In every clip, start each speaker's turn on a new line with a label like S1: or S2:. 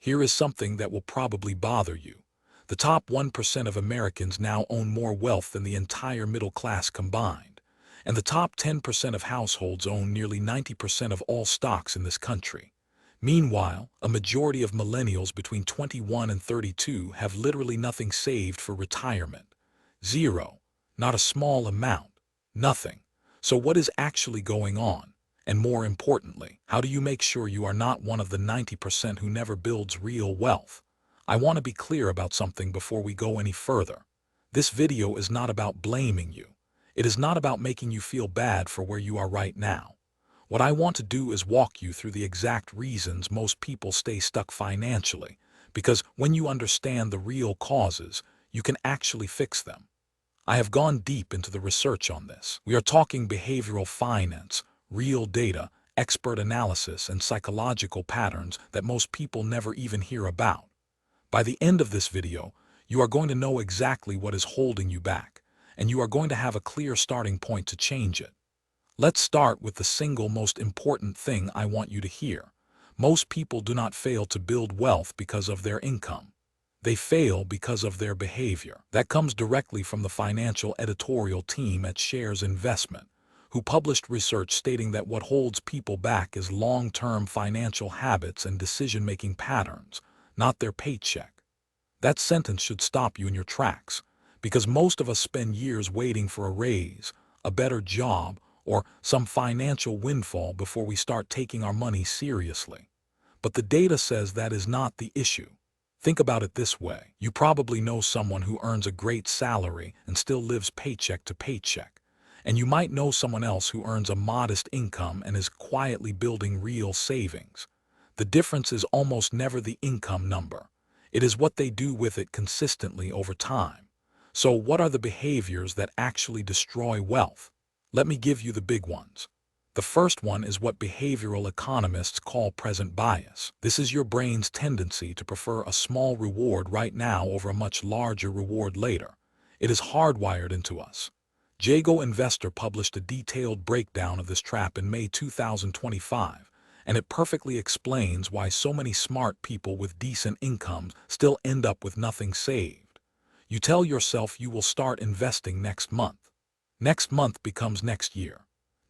S1: Here is something that will probably bother you. The top 1% of Americans now own more wealth than the entire middle class combined. And the top 10% of households own nearly 90% of all stocks in this country. Meanwhile, a majority of millennials between 21 and 32 have literally nothing saved for retirement. Zero. Not a small amount. Nothing. So what is actually going on? And more importantly, how do you make sure you are not one of the 90% who never builds real wealth? I want to be clear about something before we go any further. This video is not about blaming you. It is not about making you feel bad for where you are right now. What I want to do is walk you through the exact reasons most people stay stuck financially, because when you understand the real causes, you can actually fix them. I have gone deep into the research on this. We are talking behavioral finance, real data, expert analysis, and psychological patterns that most people never even hear about. By the end of this video, you are going to know exactly what is holding you back, and you are going to have a clear starting point to change it. Let's start with the single most important thing I want you to hear. Most people do not fail to build wealth because of their income. They fail because of their behavior. That comes directly from the financial editorial team at Shares Investment, who published research stating that what holds people back is long-term financial habits and decision-making patterns, not their paycheck. That sentence should stop you in your tracks, because most of us spend years waiting for a raise, a better job, or some financial windfall before we start taking our money seriously. But the data says that is not the issue. Think about it this way. You probably know someone who earns a great salary and still lives paycheck to paycheck. And you might know someone else who earns a modest income and is quietly building real savings. The difference is almost never the income number. It is what they do with it consistently over time. So what are the behaviors that actually destroy wealth? Let me give you the big ones. The first one is what behavioral economists call present bias. This is your brain's tendency to prefer a small reward right now over a much larger reward later. It is hardwired into us. Jago Investor published a detailed breakdown of this trap in May 2025, and it perfectly explains why so many smart people with decent incomes still end up with nothing saved. You tell yourself you will start investing next month. Next month becomes next year.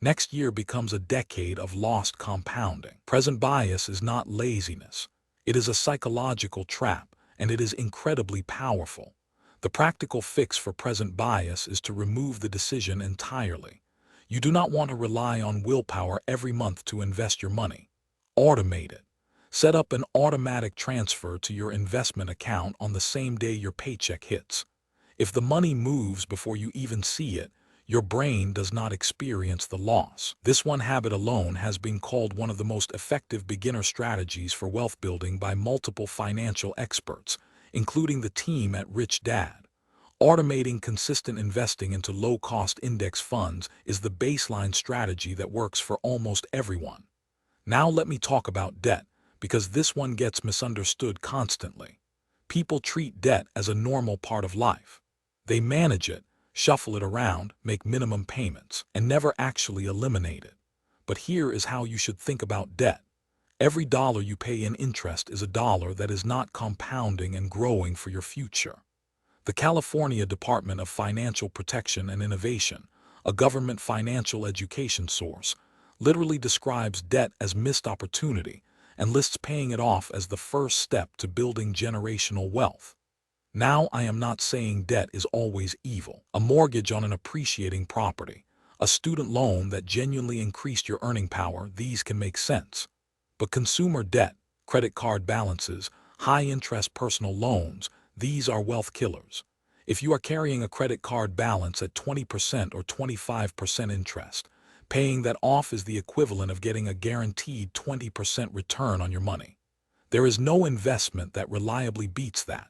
S1: Next year becomes a decade of lost compounding. Present bias is not laziness. It is a psychological trap, and it is incredibly powerful. The practical fix for present bias is to remove the decision entirely. You do not want to rely on willpower every month to invest your money. Automate it. Set up an automatic transfer to your investment account on the same day your paycheck hits. If the money moves before you even see it, your brain does not experience the loss. This one habit alone has been called one of the most effective beginner strategies for wealth building by multiple financial experts, including the team at Rich Dad. Automating consistent investing into low-cost index funds is the baseline strategy that works for almost everyone. Now let me talk about debt, because this one gets misunderstood constantly. People treat debt as a normal part of life. They manage it, shuffle it around, make minimum payments, and never actually eliminate it. But here is how you should think about debt. Every dollar you pay in interest is a dollar that is not compounding and growing for your future. The California Department of Financial Protection and Innovation, a government financial education source, literally describes debt as missed opportunity and lists paying it off as the first step to building generational wealth. Now, I am not saying debt is always evil. A mortgage on an appreciating property, a student loan that genuinely increased your earning power, these can make sense. But consumer debt, credit card balances, high-interest personal loans, these are wealth killers. If you are carrying a credit card balance at 20% or 25% interest, paying that off is the equivalent of getting a guaranteed 20% return on your money. There is no investment that reliably beats that.